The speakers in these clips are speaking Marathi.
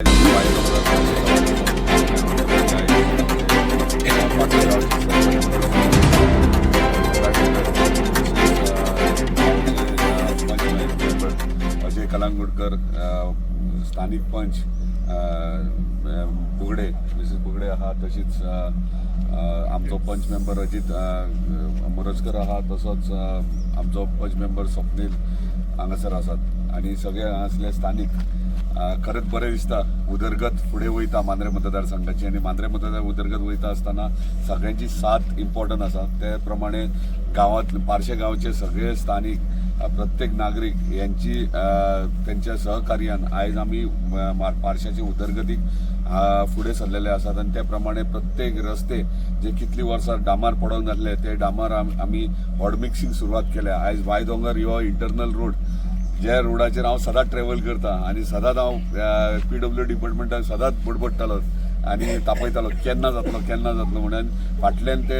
अजय कलांगुटकर, स्थानिक पंच बुगडे, मिसेस बुगडे आहात, तशीच आमचो पंच मेंबर अजित मोरजकर आहात, तसोच आमचो पंच मेंबर स्वप्नील हांगासर आसात आणि सगळे हांगासले स्थानिक खरेंच बरें दिसता. उदरगत फुडें वयता मांद्रे मतदारसंघाची आणि मांद्रे उदरगत वयता आसतना सगळ्यांची साथ इम्पॉर्टंट आसा. ते प्रमाणे गांवांत पारशे गांवचे सगळे स्थानिक प्रत्येक नागरीक यांची त्यांच्या सहकार्यान आयज आमी पारशाची उदरगतीक फुडें सरलेले आसात आणि त्या प्रमाणे प्रत्येक रस्ते जे कितली वर्सां डांबार पडोंक नासले ते डांबार आमी हॉट मिक्सिंग सुरवात केल्या. आयज वाय दोंगर हो इंटरनल रोड ज्या रोडाचेर हांव सदांच ट्रॅव्हल करता आणि सदांच हांव PWD डिपार्टमेंटान सदांच बडबडटालो आणि तापयतालो केन्ना जातलो म्हणून फाटल्यान ते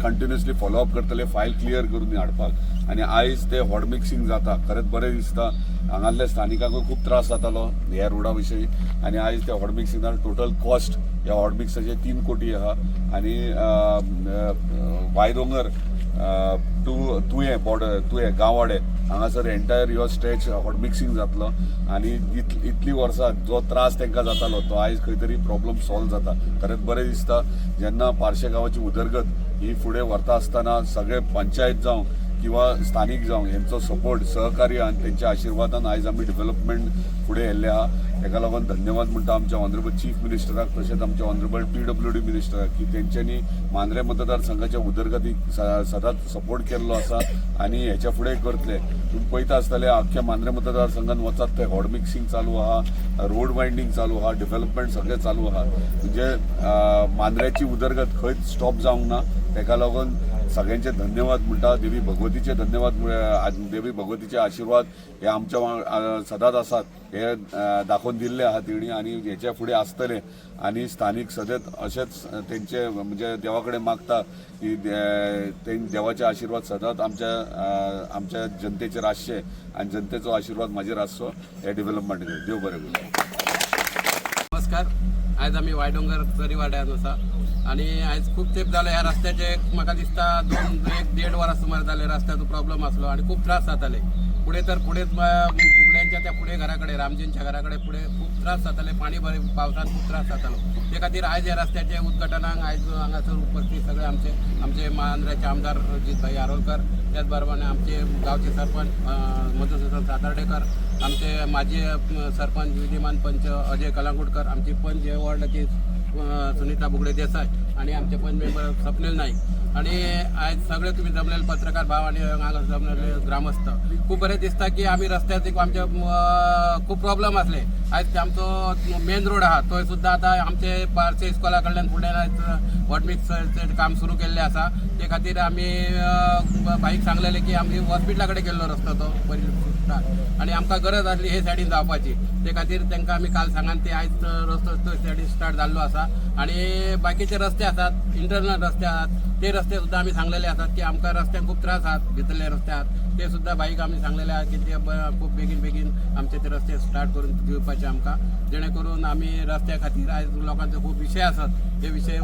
कंटिन्युअसली फॉलोअप करतले फायल क्लियर करून हाडपाक आणि आयज ते हॉट मिक्सिंग जाता. खरेंच बरें दिसता. हांगासल्या स्थानिकांकूय खूब त्रास जातालो ह्या रोडा विशयी आणि आयज त्या हॉट मिक्सिंगान टोटल कॉस्ट ह्या हॉट मिक्साचे 3 कोटी आहा आणि वाय दोंगर तुये गांववाडे हांगासर एंटायर हो स्ट्रेच हॉट मिक्सिंग जातलो आणि इतली वर्सां जो त्रास तांकां जातालो तो आयज खंय तरी प्रॉब्लम सॉल्व जाता. खरेंच बरें दिसता जेन्ना पारशे गांवाची उदरगत ही फुडें व्हरता आसतना सगळे पंचायत जावं किंवा स्थानिक जावं हेंचो सपोर्ट सहकार्य आनी तेंच्या आशिर्वादान आयज आमी डेव्हलपमेंट फुडें व्हेल्ले आहा. हेका लागून धन्यवाद म्हणटा आमच्या ऑनरेबल चीफ मिनिस्टराक तशेंच आमच्या ऑनरेबल PWD मिनिस्टराक की तेंच्यांनी मांद्रे मतदारसंघाच्या उदरगतीक सदांच सपोर्ट केल्लो आसा आणि हेच्या फुडें करतले. तुम्ही पळयता आसतले अख्ख्या मांद्रे मतदारसंघात वचात ते हॉट मिक्सिंग चालू आहा, रोड वायंडींग चालू आहा, डेव्हलपमेंट सगळें चालू आहा. म्हणजे मांद्र्याची उदरगत खंयच स्टॉप जावंक ना. तेका लागून सगळ्यांचे धन्यवाद म्हणटा. देवी भगवतीचे धन्यवाद. देवी भगवतीचे आशीर्वाद हे आमच्या सदांच आसात हे दाखोवन दिल्ले आहात तेणी आणि हेच्या फुडें आसतले आणि स्थानिक सदांच अशेंच तेंचे म्हणजे देवा कडेन मागता की देवाचे आशीर्वाद सदांच आमच्या जनतेचेर आसचे आणि जनतेचो आशीर्वाद म्हाजेर आसचो हे डेव्हलपमेंटाचेर. देव बरें करूं. नमस्कार. आज आम्ही वाय दोंगर चरी वाड्यात आसा आणि आज खूप तेंप जाले ह्या रस्त्याचे. म्हाका दिसता 1.5 वरां सुमार जाले रस्त्याचो प्रॉब्लेम आसलो आणि खूप त्रास जाताले. फुडें बुगड्यांच्या त्या फुडें घराकडे रामजींच्या घराकडे फुडें खूप त्रास जाताले. पाणी पावसात खूप त्रास जातालो. ते खातीर आयज ह्या रस्त्याचे उद्घाटनाक आयज हांगासर उपस्थित सगळे आमचे मांद्र्याचे आमदार अजितभाई आरोलकर, त्याच बरोबर आमचे गावचे सरपंच मधुसूदन सातार्डेकर, आमचे माजी सरपंच विद्यमान पंच अजय कलांगुटकर, आमची पंच वॉर्डाची सुनीता बुगडे देसाय आणि आमचे पंच मेंबर स्वप्नील नाईक आणि आज सगळे तुम्ही जमलेले पत्रकार भाव आणि हांगा जमलेले ग्रामस्थ खूप बरें दिसता की आमी रस्त्याचे आमचे खूप प्रॉब्लेम असले. आज आमचो मेन रोड आहा तो सुद्धा आता आमचे पारसे इस्कॉला कडल्यान फुडें हॉट मिक्सरचें काम सुरू केल्लें आसा. ते खातीर आमी भाईक सांगलेले की आमी हॉस्पिटला कडेन गेल्लो रस्तो तो पयलीं आणि आमकां गरज आसली हे सायडीन जावपाची. ते खातीर तांकां आमी काल सांगान ते आयज रस्तो तो सायडीन स्टार्ट जाल्लो आसा आणि बाकीचे रस्ते आसात, इंटरनल रस्ते आसात ते रस्ते सुद्धा आम्ही सांगलेले आसात की आमकां रस्त्याक खूप त्रास आहात. भितरले रस्ते आहात ते सुद्धा बाईक आमी सांगलेले आहात की ते खूप बेगीन आमचे ते रस्ते स्टार्ट करून दिवपाचे आमकां, जेणे करून आमी रस्त्या खातीर आयज लोकांचे खूप विशय आसात. हे विशय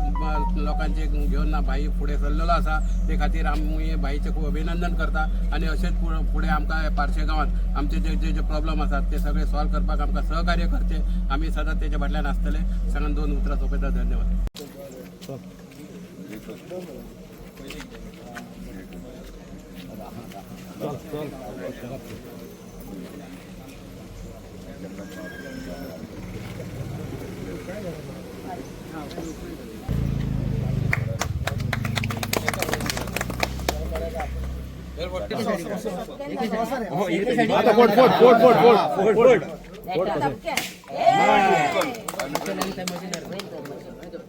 लोकांचे घेवन भाई फुडें सरलेलो आसा. ते खातीर आमी भाईचे खूप अभिनंदन करता आणि अशेंच फुडें आमकां पारशे गांवांत आमचे जे प्रॉब्लेम आसात ते सगळे सॉल्व करपाक आमकां सहकार्य करचे. आमी सदांच तेच्या फाटल्यान आसतले. सांगून 2 उतरां सोंपयता. धन्यवाद.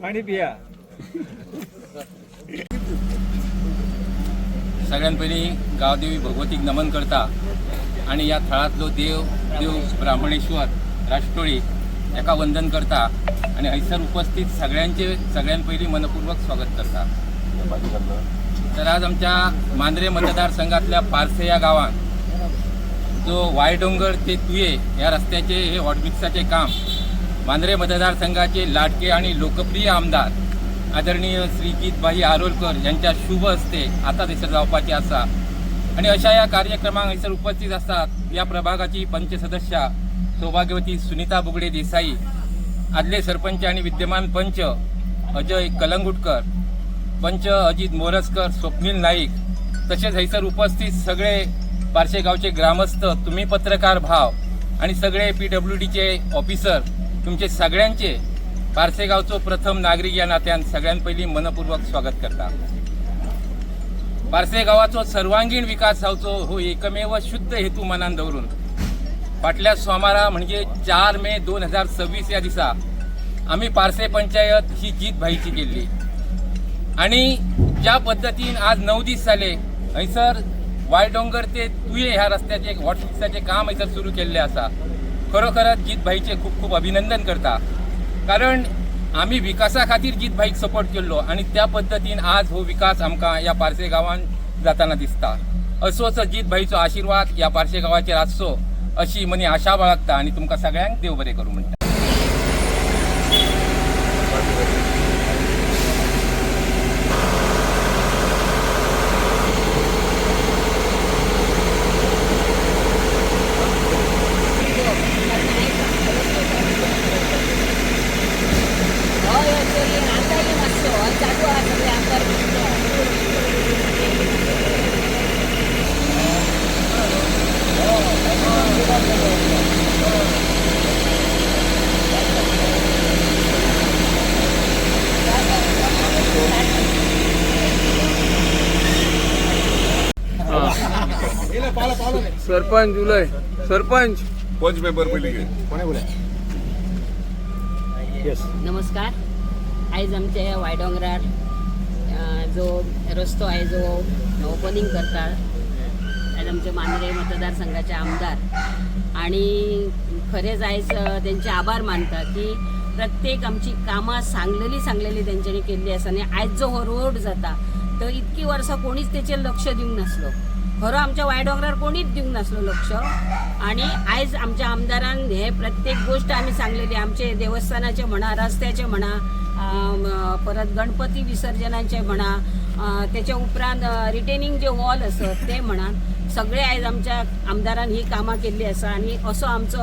पाणी पिया. सगळ्यात पयलीं गांवदेवी भगवतीक नमन करता आणि ह्या थळांतलो देव ब्राह्मणेश्वर राष्ट्रोळी हेका वंदन करता आणि हयसर उपस्थित सगळ्यात पयलीं मनपूर्वक स्वागत करता. तर आज आमच्या मांद्रे मतदारसंघातल्या पारसे या गावात जो वाय डोंगर ते तुये ह्या रस्त्याचे हे हॉट मिक्साचे काम मांद्रे मतदारसंघाचे लाडके आणि लोकप्रिय आमदार आदरणीय श्री जितभाई आरोलकर यांच्या शुभ हस्ते आता थंयसर जावपाची आसा आणि अशा या कार्यक्रमाक हंयसर उपस्थित असतात या प्रभागाची पंच सदस्या सौभाग्यवती सुनीता बुगडे देसाई, आदले सरपंच आणि विद्यमान पंच अजय कलंगुटकर, पंच अजित मोरजकर, स्वप्नील नाईक, तसेच हंयसर उपस्थित सगळे पारशे गावचे ग्रामस्थ, तुम्ही पत्रकार भाव आणि सगळे PWDचे ऑफिसर, तुमचे सगळ्यांचे पारसे गावचो प्रथम नागरिक या नात्यान सगळ्यां पयलीं मनपूर्वक स्वागत करता। पारसे गावाचो सर्वांगीण विकास जावचो हो एकमेव शुद्ध हेतू मनान दवरून फाटल्या सोमारा म्हणजे 4 मे 2026 या दिसा आम्ही पारसे पंचायत ही जितभाईची केली आणि ज्या पद्धतीन आज 9 दीस जाले हंयसर वायडोंगर ते तुये ह्या रस्त्याचे हॉटफिक्साचे काम हंयसर सुरू केल्ले आसा। खरोखरच जितभाईचे खूप खूप अभिनंदन करता, कारण आम्ही विकासा खातीर जितभाईक सपोर्ट केल्लो आणि त्या पद्धतीन आज हो विकास आमकां या पारसे गांवान जाताना दिसता। असोच जितभाईचो आशीर्वाद या पारसे गांवाचेर आसचो अशी मनी आशा बाळगता आणि तुमकां सगळ्यांक देव बरें करूं म्हणटा। सरपंच उलय सरपंच पंच मेंबर पयलीं घे. नमस्कार। आयज आमच्या वायडोंगरार जो रस्तो आहे जो ओपनिंग करतात आयज आमचे मांद्रे मतदारसंघाचे आमदार आणि खरेंच आयज त्यांचे आभार मानता की प्रत्येक आमची कामां सांगलेली तेंच्यांनी केल्ली आसा आनी आयज जो हो रोड जाता तो इतकी वर्सां कोणीच तेचेर लक्ष दिवंक नासलो। खरो आमच्या वायडोंगरार कोणीच दिवंक नासलो लक्ष आणि आयज आमच्या आमदारान हे प्रत्येक गोष्ट आमी सांगलेली, आमचे देवस्थानाचे म्हणा, रस्त्याचे म्हणा, परत गणपती विसर्जनाचे म्हणा, त्याच्या उपरांत रिटेनिंग जे वॉल असत ते म्हणा, सगळे आयज आमच्या आमदारान ही कामां केल्ली आसा आणि असो आमचो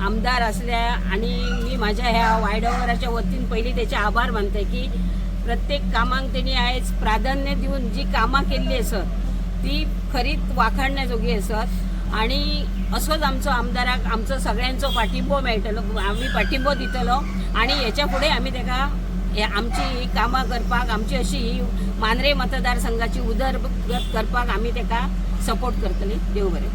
आमदार असल्या आणि मी माझ्या ह्या वायडोंगराच्या वतीन पयली त्याचे आभार मानते की प्रत्येक कामांक तेणी आयज प्राधान्य दिवन जी कामां केल्ली आसत ती खरीच वाखाणण्याजोगी असत आणि असोच आमचो आमदाराक आमचो सगळ्यांचो पाठिंबो मेळटलो, आम्ही पाठिंबो दितलो आणि याच्या पुढे आम्ही तेका आमची ही कामां करपाक, आमची अशी ही मांद्रे मतदारसंघाची उदरगत करपाक आम्ही तेका सपोर्ट करतली। देव बरें।